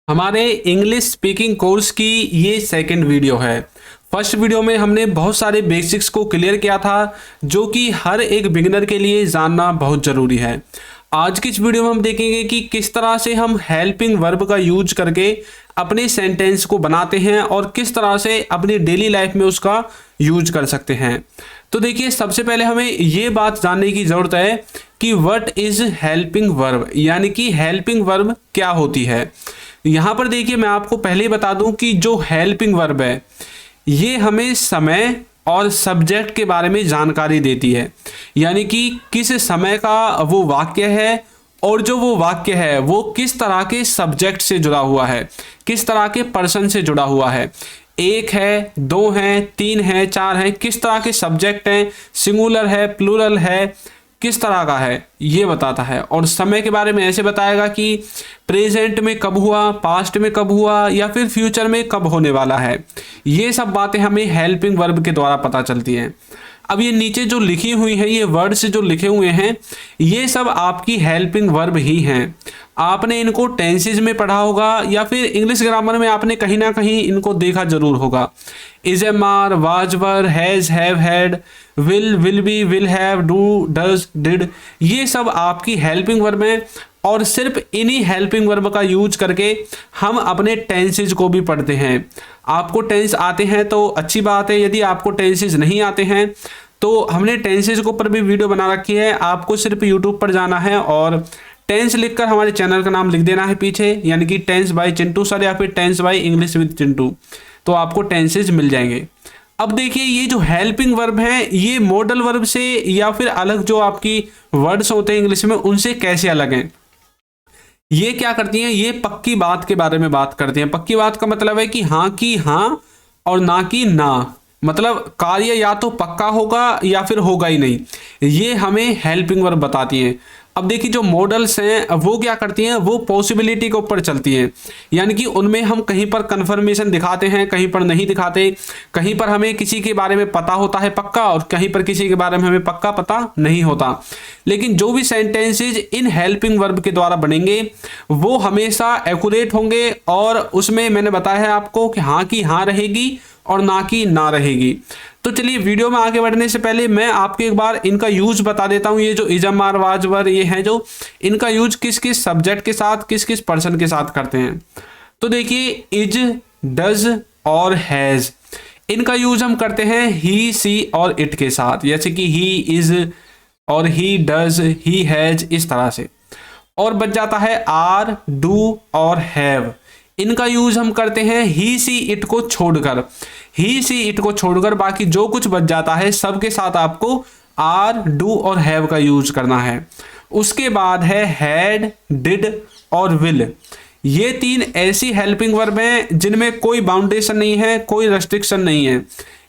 हमारे English speaking course की ये सेकंड वीडियो है। फर्स्ट वीडियो में हमने बहुत सारे बेसिक्स को क्लियर किया था जो कि हर एक बिगिनर के लिए जानना बहुत ज़रूरी है। आज की इस वीडियो में हम देखेंगे कि किस तरह से हम हेल्पिंग वर्ब का यूज करके अपने सेंटेंस को बनाते हैं और किस तरह से अपनी डेली लाइफ में उसका यूज कर सकते हैं। तो देखिए, सबसे पहले हमें ये बात जानने की ज़रूरत है कि व्हाट इज़ हेल्पिंग वर्ब, यानी कि हेल्पिंग वर्ब क्या होती है। यहाँ पर देखिए, मैं आपको पहले ही बता दूं कि जो हेल्पिंग वर्ब है ये हमें समय और सब्जेक्ट के बारे में जानकारी देती है, यानी कि किस समय का वो वाक्य है और जो वो वाक्य है वो किस तरह के सब्जेक्ट से जुड़ा हुआ है, किस तरह के पर्सन से जुड़ा हुआ है। एक है, दो हैं, तीन हैं, चार हैं, किस तरह के सब्जेक्ट हैं, सिंगुलर है, प्लूरल है, किस तरह का है, ये बताता है। और समय के बारे में ऐसे बताएगा कि प्रेजेंट में कब हुआ, पास्ट में कब हुआ या फिर फ्यूचर में कब होने वाला है। ये सब बातें हमें हेल्पिंग वर्ब के द्वारा पता चलती हैं। अब ये नीचे जो लिखी हुई है, ये वर्ड्स जो लिखे हुए हैं, ये सब आपकी हेल्पिंग वर्ब ही हैं। आपने इनको टेंसेज में पढ़ा होगा या फिर इंग्लिश ग्रामर में आपने कहीं ना कहीं इनको देखा जरूर होगा। Is am are, was were, has, have, had, will be, will have, do, does, did, ये सब आपकी हेल्पिंग वर्ब हैं। और सिर्फ इन्हीं हेल्पिंग वर्ब का यूज करके हम अपने टेंसेज को भी पढ़ते हैं। आपको टेंस आते हैं तो अच्छी बात है, यदि आपको टेंसेज नहीं आते हैं तो हमने टेंसेज के ऊपर भी वीडियो बना रखी है। आपको सिर्फ यूट्यूब पर जाना है और टेंस लिखकर हमारे चैनल का नाम लिख देना है पीछे, यानी कि टेंस बाय चिंटू सर या फिर tense by English with Chintu, तो आपको टेंसेज मिल जाएंगे। अब देखिए, ये जो हेल्पिंग वर्ब हैं ये मॉडल वर्ब से या फिर अलग जो आपकी वर्ड्स होते हैं इंग्लिश में उनसे कैसे अलग हैं। ये क्या करती हैं, ये पक्की बात के बारे में बात करती हैं। पक्की बात का मतलब है कि हाँ और ना की ना, मतलब कार्य या तो पक्का होगा या फिर होगा ही नहीं। ये हमें हेल्पिंग वर्ब बताती हैं। अब देखिए, जो मॉडल्स हैं वो क्या करती हैं, वो पॉसिबिलिटी के ऊपर चलती हैं, यानी कि उनमें हम कहीं पर कंफर्मेशन दिखाते हैं, कहीं पर नहीं दिखाते। कहीं पर हमें किसी के बारे में पता होता है पक्का और कहीं पर किसी के बारे में हमें पक्का पता नहीं होता। लेकिन जो भी सेंटेंसेज इन हेल्पिंग वर्ब के द्वारा बनेंगे वो हमेशा एक्यूरेट होंगे और उसमें मैंने बताया है आपको कि हाँ की हाँ रहेगी और ना की ना रहेगी। तो चलिए, वीडियो में आगे बढ़ने से पहले मैं आपको एक बार इनका यूज बता देता हूँ। ये जो इज, एम आर, वाज, वर, ये हैं जो इनका यूज किस किस सब्जेक्ट के साथ, किस किस पर्सन के साथ करते हैं। तो देखिए, इज, डज और हैज, इनका यूज हम करते हैं ही, सी और इट के साथ, जैसे कि ही इज और ही डज, ही हैज, इस तरह से। और बच जाता है आर, डू और हैव। इनका यूज हम करते हैं ही, सी, इट को छोड़कर। ही, सी, इट को छोड़कर बाकी जो कुछ बच जाता है सबके साथ आपको आर, डू और हैव का यूज करना है। उसके बाद है हैड, डिड और विल। ये तीन ऐसी हेल्पिंग वर्ब हैं जिनमें कोई बाउंडेशन नहीं है, कोई रेस्ट्रिक्शन नहीं है।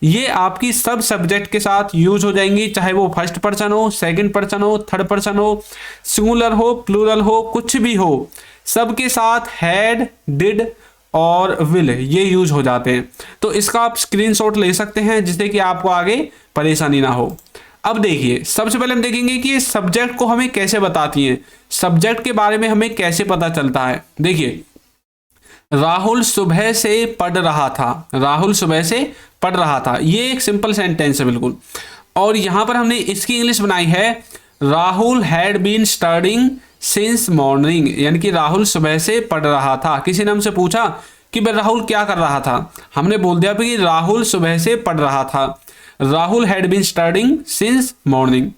ये आपकी सब सब्जेक्ट के साथ यूज हो जाएंगी, चाहे वो फर्स्ट पर्सन हो, सेकंड पर्सन हो, थर्ड पर्सन हो, सिंगुलर हो, प्लूरल हो, कुछ भी हो, सबके साथ हैड, डिड और विल ये यूज हो जाते हैं। तो इसका आप स्क्रीनशॉट ले सकते हैं जिससे कि आपको आगे परेशानी ना हो। अब देखिए, सबसे पहले हम देखेंगे कि ये सब्जेक्ट को हमें कैसे बताती हैं, सब्जेक्ट के बारे में हमें कैसे पता चलता है। देखिए, राहुल सुबह से पढ़ रहा था, राहुल सुबह से पढ़ रहा था, ये एक सिंपल सेंटेंस है बिल्कुल। और यहां पर हमने इसकी इंग्लिश बनाई है Rahul had been studying since morning, यानी कि राहुल सुबह से पढ़ रहा था। किसी ने हमसे पूछा कि भाई राहुल क्या कर रहा था, हमने बोल दिया कि राहुल सुबह से पढ़ रहा था। Rahul had been studying since morning.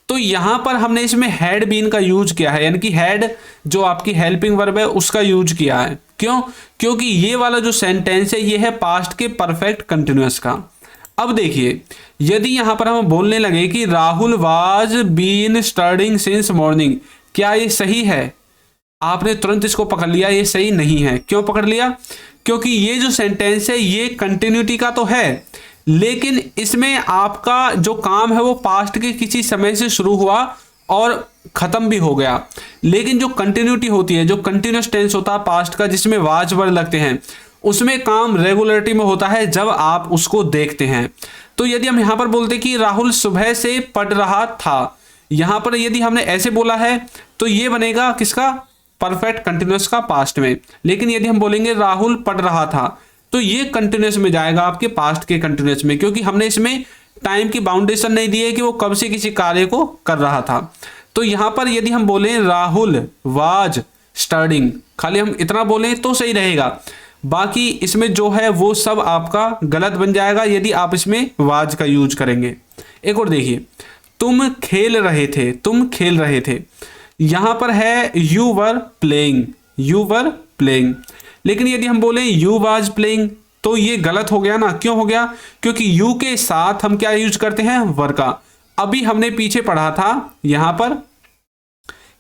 तो यहां पर हमने इसमें हैड बीन का यूज किया है, यानी कि हैड जो आपकी हेल्पिंग वर्ब है उसका यूज किया है। क्यों? क्योंकि ये वाला जो सेंटेंस है ये है पास्ट के परफेक्ट कंटिन्यूअस का। अब देखिए, यदि यहां पर हम बोलने लगे कि Rahul was been studying since morning, क्या ये सही है? आपने तुरंत इसको पकड़ लिया, ये सही नहीं है। क्यों पकड़ लिया? क्योंकि ये जो सेंटेंस है ये कंटिन्यूटी का तो है, लेकिन इसमें आपका जो काम है वो पास्ट के किसी समय से शुरू हुआ और खत्म भी हो गया। लेकिन जो कंटिन्यूटी होती है, जो कंटिन्यूस टेंस होता है पास्ट का जिसमें वाज वर्ड लगते हैं, उसमें काम रेगुलरिटी में होता है जब आप उसको देखते हैं। तो यदि हम यहां पर बोलते कि राहुल सुबह से पढ़ रहा था, यहां पर यदि हमने ऐसे बोला है तो ये बनेगा किसका? परफेक्ट कंटिन्यूअस का पास्ट में। लेकिन यदि हम बोलेंगे राहुल पढ़ रहा था, तो ये कंटिन्यूअस में जाएगा आपके पास्ट के कंटिन्यूअस में, क्योंकि हमने इसमें टाइम की बाउंडेशन नहीं दी है कि वो कब से किसी कार्य को कर रहा था। तो यहां पर यदि हम बोलें राहुल वाज स्टडिंग, खाली हम इतना बोलें तो सही रहेगा, बाकी इसमें जो है वो सब आपका गलत बन जाएगा यदि आप इसमें वाज का यूज करेंगे। एक और देखिए, तुम खेल रहे थे, तुम खेल रहे थे, यहां पर है you were playing, you were playing. लेकिन यदि हम बोले यू वाज प्लेइंग तो ये गलत हो गया ना। क्यों हो गया? क्योंकि यू के साथ हम क्या यूज करते हैं? वर का। अभी हमने पीछे पढ़ा था यहां पर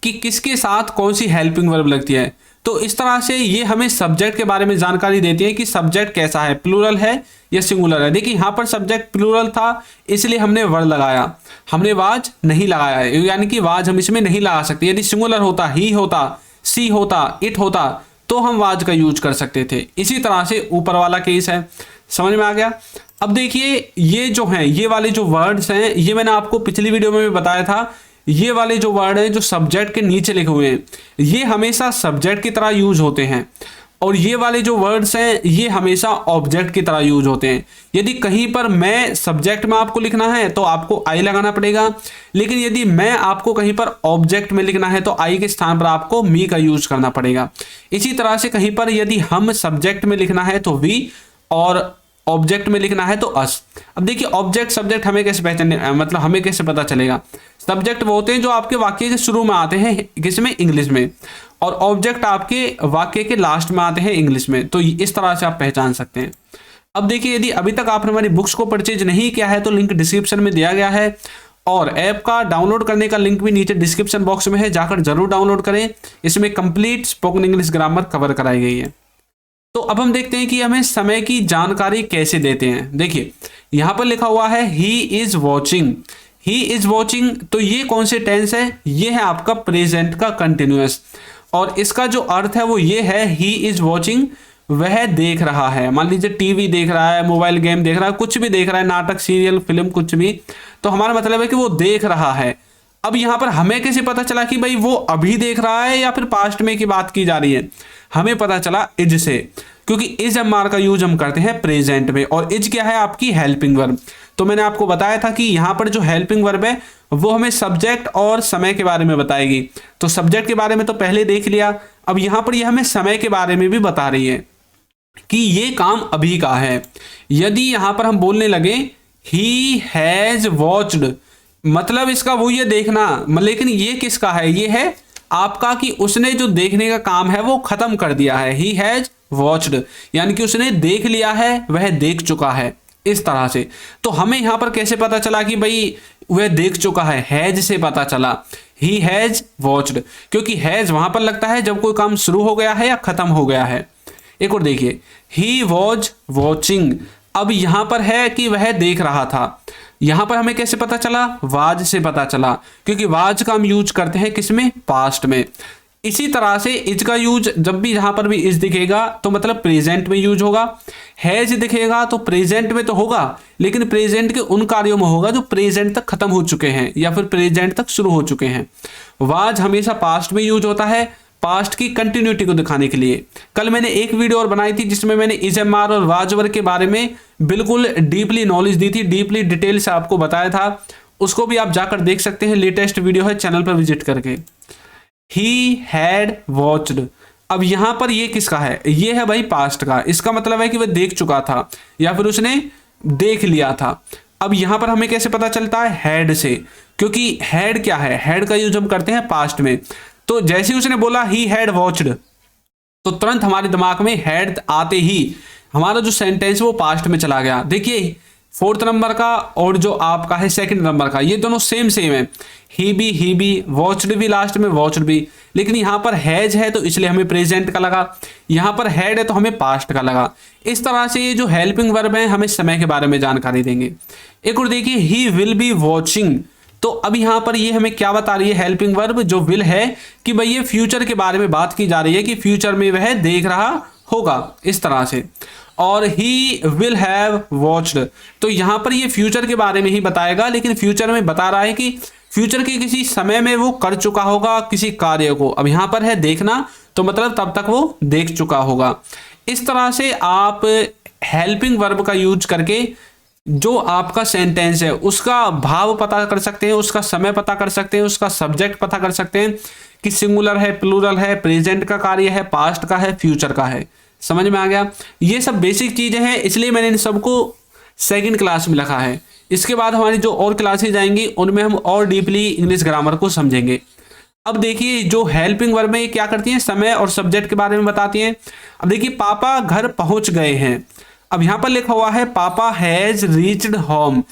कि किसके साथ कौन सी हेल्पिंग वर्ब लगती है। तो इस तरह से ये हमें सब्जेक्ट के बारे में जानकारी देती है कि सब्जेक्ट कैसा है, प्लूरल है या सिंगुलर है। देखिए यहाँ पर सब्जेक्ट प्लूरल था इसलिए हमने वर लगाया, हमने वाज नहीं लगाया है, यानी कि वाज हम इसमें नहीं लगा सकते। यदि सिंगुलर होता, ही होता, सी होता, इट होता, तो हम वाज का यूज कर सकते थे। इसी तरह से ऊपर वाला केस है। समझ में आ गया? अब देखिए ये जो हैं, ये वाले जो वर्ड्स हैं, ये मैंने आपको पिछली वीडियो में भी बताया था, ये वाले जो वर्ड हैं जो सब्जेक्ट के नीचे लिखे हुए हैं, ये हमेशा सब्जेक्ट की तरह यूज होते हैं, और ये वाले जो वर्ड्स हैं ये हमेशा ऑब्जेक्ट की तरह यूज होते हैं। यदि कहीं पर मैं सब्जेक्ट में आपको लिखना है तो आपको आई लगाना पड़ेगा, लेकिन यदि मैं आपको कहीं पर ऑब्जेक्ट में लिखना है तो आई के स्थान पर आपको मी का यूज करना पड़ेगा। इसी तरह से कहीं पर यदि हम सब्जेक्ट में लिखना है तो वी, और ऑब्जेक्ट में लिखना है तो अस। अब देखिए ऑब्जेक्ट सब्जेक्ट हमें कैसे पहचानने, मतलब हमें कैसे पता चलेगा? सब्जेक्ट वो होते हैं जो आपके वाक्य के शुरू में आते हैं किसमें? इंग्लिश में, और ऑब्जेक्ट आपके वाक्य के लास्ट में आते हैं इंग्लिश में। तो इस तरह से आप पहचान सकते हैं। अब देखिए यदि अभी तक आपने हमारी बुक्स को परचेज नहीं किया है तो लिंक डिस्क्रिप्शन में दिया गया है, और ऐप का डाउनलोड करने का लिंक भी नीचे डिस्क्रिप्शन बॉक्स में है, जाकर जरूर डाउनलोड करें। इसमें complete spoken English grammar cover कराई गई है। तो अब हम देखते हैं कि हमें समय की जानकारी कैसे देते हैं। देखिए यहां पर लिखा हुआ है he is watching, he is watching, तो ये कौन से टेंस है? ये है आपका प्रेजेंट का कंटिन्यूअस, और इसका जो अर्थ है वो ये है ही इज वॉचिंग, वह देख रहा है। मान लीजिए टीवी देख रहा है, मोबाइल गेम देख रहा है, कुछ भी देख रहा है, नाटक, सीरियल, फिल्म, कुछ भी, तो हमारा मतलब है कि वो देख रहा है। अब यहां पर हमें कैसे पता चला कि भाई वो अभी देख रहा है या फिर पास्ट में की बात की जा रही है? हमें पता चला इज से, क्योंकि इज एमआर का यूज हम करते हैं प्रेजेंट में, और इज क्या है? आपकी हेल्पिंग वर्ब। तो मैंने आपको बताया था कि यहां पर जो हेल्पिंग वर्ब है वो हमें सब्जेक्ट और समय के बारे में बताएगी। तो सब्जेक्ट के बारे में तो पहले देख लिया, अब यहां पर ये हमें समय के बारे में भी बता रही है कि ये काम अभी का है। यदि यहां पर हम बोलने लगे ही हैज वॉच्ड, मतलब इसका वो ये देखना, लेकिन ये किसका है? ये है आपका, कि उसने जो देखने का काम है वो खत्म कर दिया है। ही हैज वॉच्ड, यानी कि उसने देख लिया है, वह देख चुका है, इस तरह से। तो हमें यहां पर कैसे पता चला कि भाई वह देख चुका है? हैज से पता चला, ही हैज वॉच्ड, क्योंकि हैज वहां पर लगता है जब कोई काम शुरू हो गया है या खत्म हो गया है। एक और देखिए, ही वॉज वॉचिंग, अब यहां पर है कि वह देख रहा था, यहां पर हमें कैसे पता चला? वाज से पता चला, क्योंकि वाज का हम यूज करते हैं किसमें? पास्ट में। इसी तरह से इज का यूज जब भी जहां पर भी इज दिखेगा तो मतलब प्रेजेंट में यूज होगा, हैज दिखेगा तो प्रेजेंट में तो होगा, लेकिन प्रेजेंट के उन कार्यों में होगा जो प्रेजेंट तक खत्म हो चुके हैं या फिर प्रेजेंट तक शुरू हो चुके हैं। वाज हमेशा पास्ट में यूज होता है, पास्ट की कंटिन्यूटी को दिखाने के लिए। कल मैंने एक वीडियो और बनाई थी जिसमें मैंने इज एमआर और वाज वर्ग के बारे में बिल्कुल डीपली नॉलेज दी थी, डीपली डिटेल से आपको बताया था, उसको भी आप जाकर देख सकते हैं। लेटेस्ट वीडियो है, चैनल पर विजिट करके। ही हैड वॉच्ड, अब यहां पर ये किसका है? ये है भाई पास्ट का, इसका मतलब है कि वह देख चुका था या फिर उसने देख लिया था। अब यहां पर हमें कैसे पता चलता है? हैड से, क्योंकि हैड क्या है? हैड का यूज हम करते हैं पास्ट में। तो जैसे ही उसने बोला ही हैड वॉच्ड, तो तुरंत हमारे दिमाग में हैड आते ही हमारा जो सेंटेंस वो पास्ट में चला गया। देखिए फोर्थ नंबर का और जो आपका है सेकंड नंबर का, ये दोनों सेम है। ही बी, वॉच्ड भी, लास्ट में वॉच्ड भी, लेकिन यहां पर हैज है तो इसलिए हमें प्रेजेंट का लगा, यहां पर हैड है तो हमें पास्ट का लगा। इस तरह से ये जो हेल्पिंग वर्ब है हमें समय के बारे में जानकारी देंगे। एक और देखिए, ही विल बी वॉचिंग, तो अब यहां पर ये हमें क्या बता रही है? हेल्पिंग वर्ब जो विल है कि भाई ये फ्यूचर के बारे में बात की जा रही है कि फ्यूचर में वह देख रहा होगा, इस तरह से। और ही विल हैव वॉच्ड, तो यहां पर ये फ्यूचर के बारे में ही बताएगा, लेकिन फ्यूचर में बता रहा है कि फ्यूचर के किसी समय में वो कर चुका होगा किसी कार्य को। अब यहां पर है देखना, तो मतलब तब तक वो देख चुका होगा। इस तरह से आप हेल्पिंग वर्ब का यूज करके जो आपका सेंटेंस है उसका भाव पता कर सकते हैं, उसका समय पता कर सकते हैं, उसका सब्जेक्ट पता कर सकते हैं कि सिंगुलर है, प्लूरल है, प्रेजेंट का कार्य है, पास्ट का है, फ्यूचर का है। समझ में आ गया? ये सब बेसिक चीजें हैं, इसलिए मैंने इन सबको सेकंड क्लास में लिखा है। इसके बाद हमारी जो और क्लासेज आएंगी उनमें हम और डीपली इंग्लिश ग्रामर को समझेंगे। अब देखिए जो हेल्पिंग वर्ब में क्या करती हैं, समय और सब्जेक्ट के बारे में बताती हैं। अब देखिए पापा घर पहुंच गए हैं। अब यहां पर लिखा हुआ है पापा हैज रीच्ड होम।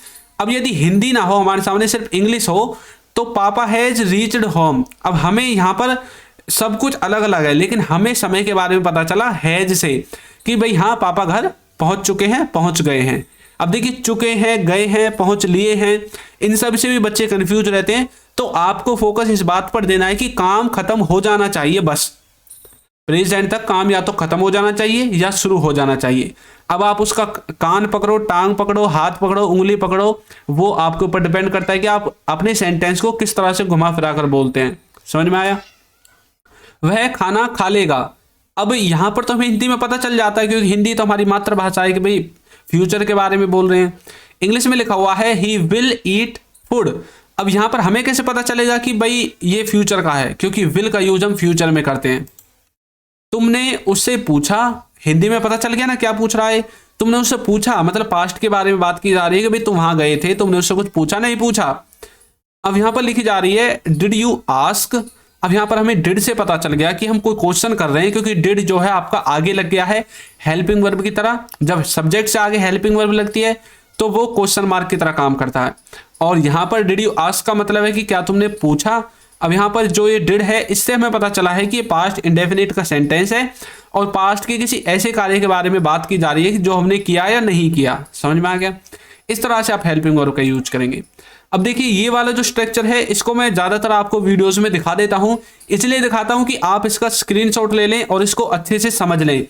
अब यदि हिंदी ना हो, हमारे सामने सिर्फ इंग्लिश हो, तो पापा हैज रीच्ड होम। अब हमें यहां पर सब कुछ अलग अलग है, लेकिन हमें समय के बारे में पता चला हैज से कि भाई हाँ पापा घर पहुंच चुके हैं, पहुंच गए हैं। अब देखिए चुके हैं, गए हैं, पहुंच लिए हैं, इन सब से भी बच्चे कंफ्यूज रहते हैं। तो आपको फोकस इस बात पर देना है कि काम खत्म हो जाना चाहिए, बस प्रेजेंट तक काम या तो खत्म हो जाना चाहिए या शुरू हो जाना चाहिए। अब आप उसका कान पकड़ो, टांग पकड़ो, हाथ पकड़ो, उंगली पकड़ो, वो आपके ऊपर डिपेंड करता है कि आप अपने सेंटेंस को किस तरह से घुमा फिरा कर बोलते हैं। समझ में आया? वह खाना खा लेगा। अब यहां पर तो हमें हिंदी में पता चल जाता है, क्योंकि हिंदी तो हमारी मातृभाषा है कि भाई फ्यूचर के बारे में बोल रहे हैं। इंग्लिश में लिखा हुआ है ही विल ईट फूड। अब यहां पर हमें कैसे पता चलेगा कि भाई ये फ्यूचर का है, क्योंकि विल का यूज हम फ्यूचर में करते हैं। तुमने उससे पूछा, हिंदी में पता चल गया ना क्या पूछ रहा है। तुमने उससे पूछा मतलब पास्ट के बारे में बात की जा रही है कि भाई तुम वहां गए थे, तुमने उससे कुछ पूछा, नहीं पूछा। अब यहां पर लिखी जा रही है डिड यू आस्क। अब यहां पर हमें डिड से पता चल गया कि हम कोई क्वेश्चन कर रहे हैं, क्योंकि डिड जो है आपका आगे लग गया है हेल्पिंग वर्ब की तरह। जब सब्जेक्ट से आगे हेल्पिंग वर्ब लगती है तो वो क्वेश्चन मार्क की तरह काम करता है। और यहां पर डिड यू आस्क का मतलब है कि क्या तुमने पूछा। अब यहां पर जो ये डिड है इससे हमें पता चला है कि ये पास्ट इंडेफिनिट का सेंटेंस है और पास्ट के किसी ऐसे कार्य के बारे में बात की जा रही है कि जो हमने किया या नहीं किया। समझ में आ गया? इस तरह से आप हेल्पिंग वर्ब का यूज करेंगे। अब देखिए ये वाला जो स्ट्रक्चर है इसको मैं ज्यादातर आपको वीडियोस में दिखा देता हूं, इसलिए दिखाता हूं कि आप इसका स्क्रीनशॉट ले लें और इसको अच्छे से समझ लें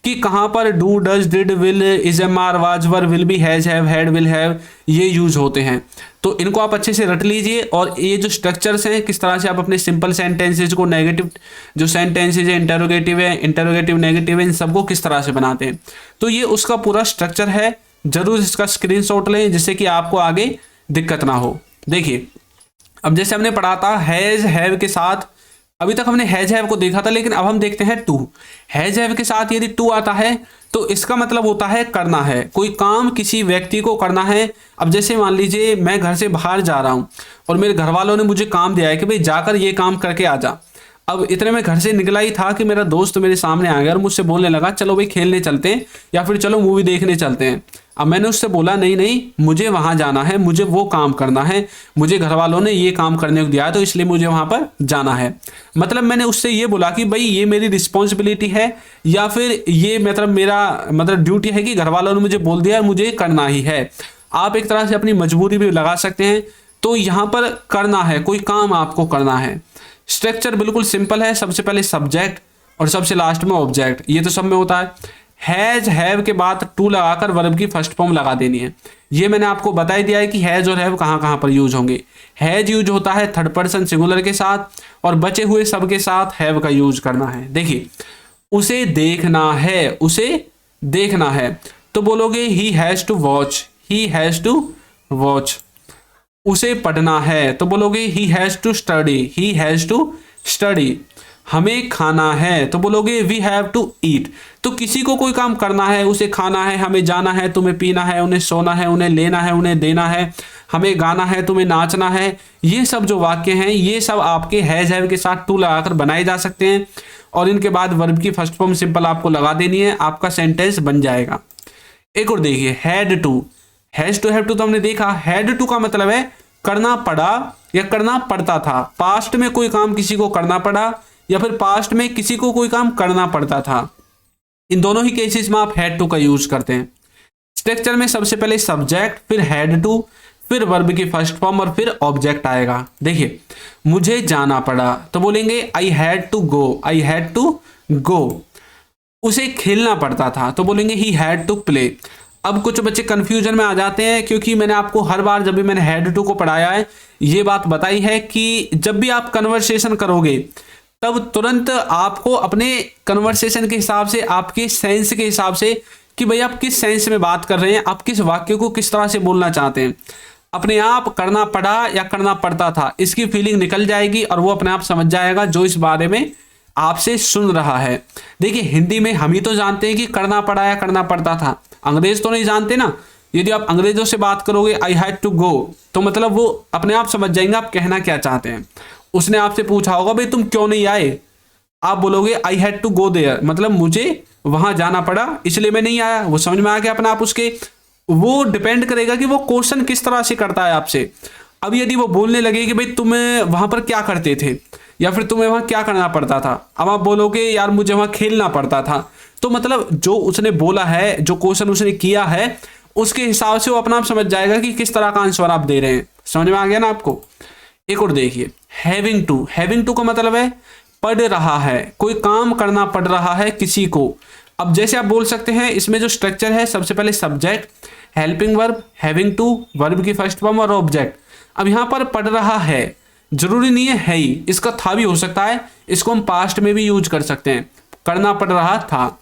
कि कहां पर do, does, did, will, is, am, are, was, were, will be, has, have, had, will have ये यूज होते हैं। तो इनको आप अच्छे से रट लीजिए। और ये जो स्ट्रक्चर्स हैं किस तरह से आप अपने सिंपल सेंटेंसेज को, नेगेटिव जो सेंटेंसेज है, इंटरोगेटिव नेगेटिव है, इन सबको किस तरह से बनाते हैं, तो ये उसका पूरा स्ट्रक्चर है। जरूर इसका स्क्रीनशॉट लें जिससे कि आपको आगे दिक्कत ना हो। देखिए अब जैसे हमने पढ़ा था हैज हैव के साथ, अभी तक हमने हैज हैव को देखा था, लेकिन अब हम देखते हैं टू। हैज हैव के साथ यदि टू आता है तो इसका मतलब होता है करना है, कोई काम किसी व्यक्ति को करना है। अब जैसे मान लीजिए मैं घर से बाहर जा रहा हूं और मेरे घर वालों ने मुझे काम दिया है कि भाई जाकर ये काम करके आ जा। अब इतने में घर से निकला ही था कि मेरा दोस्त मेरे सामने आ गया और मुझसे बोलने लगा चलो भाई खेलने चलते हैं या फिर चलो मूवी देखने चलते हैं। अब मैंने उससे बोला नहीं नहीं मुझे वहां जाना है, मुझे वो काम करना है, मुझे घर वालों ने ये काम करने को दिया है तो इसलिए मुझे वहां पर जाना है। मतलब मैंने उससे ये बोला कि भाई ये मेरी रिस्पॉन्सिबिलिटी है या फिर ये मतलब मेरा मतलब ड्यूटी है कि घर वालों ने मुझे बोल दिया मुझे करना ही है। आप एक तरह से अपनी मजबूरी भी लगा सकते हैं। तो यहाँ पर करना है, कोई काम आपको करना है। स्ट्रक्चर बिल्कुल सिंपल है, सबसे पहले सब्जेक्ट और सबसे लास्ट में ऑब्जेक्ट, ये तो सब में होता है। हैज हैव के बाद टू लगाकर वर्ब की फर्स्ट फॉर्म लगा देनी है। ये मैंने आपको बता ही दिया है कि हैज और हैव कहाँ कहाँ पर यूज होंगे। हैज यूज होता है थर्ड पर्सन सिंगुलर के साथ और बचे हुए सब के साथ हैव का यूज करना है। देखिए उसे देखना है, उसे देखना है तो बोलोगे he has to watch, he has to watch. उसे पढ़ना है तो बोलोगे he has to study, he has to study. हमें खाना है तो बोलोगे वी हैव टू ईट। तो किसी को कोई काम करना है, उसे खाना है, हमें जाना है, तुम्हें पीना है, उन्हें सोना है, उन्हें लेना है, उन्हें देना है, हमें गाना है, तुम्हें नाचना है। ये सब जो वाक्य हैं ये सब आपके हैज हैव के साथ टू लगाकर बनाए जा सकते हैं और इनके बाद वर्ब की फर्स्ट फॉर्म सिंपल आपको लगा देनी है, आपका सेंटेंस बन जाएगा। एक और देखिए had to, has to have to तो हमने देखा। हैड टू का मतलब है करना पड़ा या करना पड़ता था। पास्ट में कोई काम किसी को करना पड़ा या फिर पास्ट में किसी को कोई काम करना पड़ता था। इन दोनों ही केसेस में आप हैड टू का यूज करते हैं। स्ट्रक्चर में सबसे पहले सब्जेक्ट, फिर हैड टू, फिर वर्ब की फर्स्ट फॉर्म और फिर ऑब्जेक्ट आएगा। देखिए मुझे जाना पड़ा तो बोलेंगे I had to go, I had to go. उसे खेलना पड़ता था तो बोलेंगे ही हैड टू प्ले। अब कुछ बच्चे कंफ्यूजन में आ जाते हैं क्योंकि मैंने आपको हर बार जब भी मैंने हैड टू को पढ़ाया है ये बात बताई है कि जब भी आप कन्वर्सेशन करोगे तब तुरंत आपको अपने कन्वर्सेशन के हिसाब से, आपके सेंस के हिसाब से कि भाई आप किस सेंस में बात कर रहे हैं, आप किस वाक्य को किस तरह से बोलना चाहते हैं, अपने आप करना पड़ा या करना पड़ता था, इसकी फीलिंग निकल जाएगी और वो अपने आप समझ जाएगा जो इस बारे में आपसे सुन रहा है। देखिए हिंदी में हम ही तो जानते हैं कि करना पड़ा या करना पड़ता था, अंग्रेज तो नहीं जानते ना। यदि आप अंग्रेजों से बात करोगे आई हैड टू गो, तो मतलब वो अपने आप समझ जाएंगे आप कहना क्या चाहते हैं। उसने आपसे पूछा होगा भाई तुम क्यों नहीं आए, आप बोलोगे I had to go there, मतलब मुझे वहां जाना पड़ा इसलिए मैं नहीं आया। वो समझ में आ गया अपने आप उसके। वो डिपेंड करेगा कि वो क्वेश्चन किस तरह से करता है आपसे। अब यदि वो बोलने लगे कि भाई तुम वहां पर क्या करते थे या फिर तुम्हें वहां क्या करना पड़ता था, अब आप बोलोगे यार मुझे वहां खेलना पड़ता था, तो मतलब जो उसने बोला है, जो क्वेश्चन उसने किया है, उसके हिसाब से वो अपना आप समझ जाएगा कि किस तरह का आंसर आप दे रहे हैं। समझ में आ गया ना आपको। एक और देखिए हैविंग टू। हैविंग टू का मतलब है पड़ रहा है, कोई काम करना पड़ रहा है किसी को। अब जैसे आप बोल सकते हैं इसमें जो स्ट्रक्चर है, सबसे पहले subject, helping verb, having to, verb की फर्स्ट फॉर्म और ऑब्जेक्ट। अब यहां पर पढ़ रहा है जरूरी नहीं है ही, इसका था भी हो सकता है, इसको हम पास्ट में भी यूज कर सकते हैं, करना पड़ रहा था।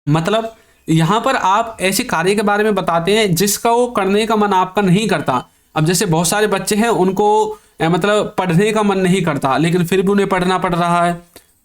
मतलब यहां पर आप ऐसे कार्य के बारे में बताते हैं जिसका वो करने का मन आपका नहीं करता। अब जैसे बहुत सारे बच्चे हैं उनको मतलब पढ़ने का मन नहीं करता लेकिन फिर भी उन्हें पढ़ना पड़ रहा है।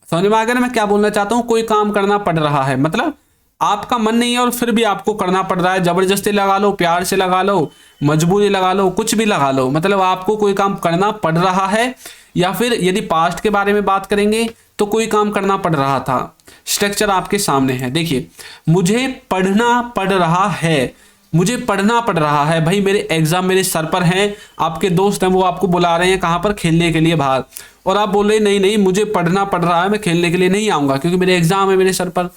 समझ में आ गया ना मैं क्या बोलना चाहता हूं। कोई काम करना पड़ रहा है मतलब आपका मन नहीं है और फिर भी आपको करना पड़ रहा है, जबरदस्ती लगा लो, प्यार से लगा लो, मजबूरी लगा लो, कुछ भी लगा लो, मतलब आपको कोई काम करना पड़ रहा है। या फिर यदि पास्ट के बारे में बात करेंगे तो कोई काम करना पड़ रहा था। स्ट्रक्चर आपके सामने है, देखिए मुझे पढ़ना पड़ रहा है, मुझे पढ़ना पड़ रहा है। भाई मेरे एग्जाम मेरे सर पर हैं, आपके दोस्त हैं वो आपको बुला रहे हैं कहाँ पर, खेलने के लिए बाहर, और आप बोल रहे नहीं नहीं मुझे पढ़ना पड़ रहा है, मैं खेलने के लिए नहीं आऊंगा क्योंकि मेरे एग्जाम है मेरे सर पर।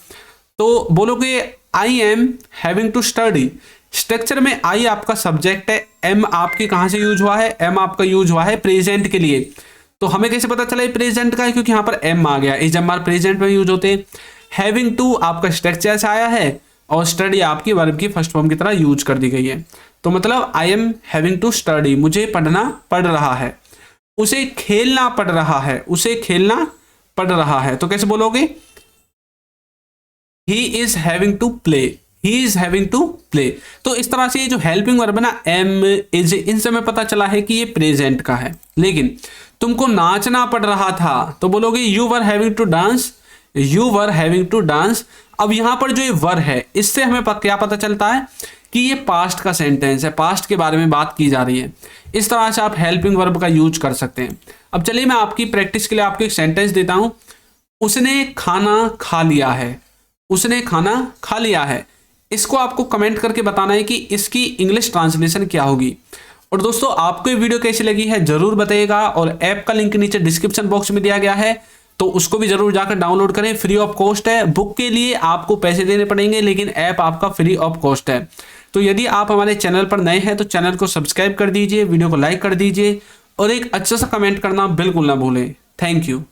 तो बोलोगे I am having to study. Structure में आई आपका सब्जेक्ट है, एम आपकी कहां से यूज हुआ है, एम आपका यूज हुआ है प्रेजेंट के लिए। तो हमें कैसे पता चला ये प्रेजेंट का है, क्योंकि यहां पर एम आ गया, इज एम आर प्रेजेंट में यूज होते हैं। हैविंग टू आपका स्ट्रक्चर से आया है और स्टडी आपकी वर्ब की फर्स्ट फॉर्म की तरह यूज कर दी गई है। तो मतलब I am having to study, मुझे पढ़ना पड़ रहा है। उसे खेलना पड़ रहा है, उसे खेलना पड़ रहा है, तो कैसे बोलोगे he is having to play, he is having to play. तो इस तरह से ये जो हेल्पिंग वर्ब है ना एम इज, इनसे हमें पता चला है कि ये प्रेजेंट का है। लेकिन तुमको नाचना पड़ रहा था तो बोलोगे you were having to dance, you were having to dance. अब यहां पर जो ये वर है इससे हमें क्या पता चलता है कि ये पास्ट का सेंटेंस है, पास्ट के बारे में बात की जा रही है। इस तरह से आप हेल्पिंग वर्ब का यूज कर सकते हैं। अब चलिए मैं आपकी प्रैक्टिस के लिए आपको एक सेंटेंस देता हूं। उसने खाना खा लिया है, उसने खाना खा लिया है। इसको आपको कमेंट करके बताना है कि इसकी इंग्लिश ट्रांसलेशन क्या होगी। और दोस्तों आपको ये वीडियो कैसी लगी है जरूर बताइएगा, और ऐप का लिंक नीचे डिस्क्रिप्शन बॉक्स में दिया गया है तो उसको भी जरूर जाकर डाउनलोड करें, फ्री ऑफ कॉस्ट है। बुक के लिए आपको पैसे देने पड़ेंगे लेकिन ऐप आपका फ्री ऑफ कॉस्ट है। तो यदि आप हमारे चैनल पर नए हैं तो चैनल को सब्सक्राइब कर दीजिए, वीडियो को लाइक कर दीजिए और एक अच्छा सा कमेंट करना बिल्कुल ना भूलें। Thank you.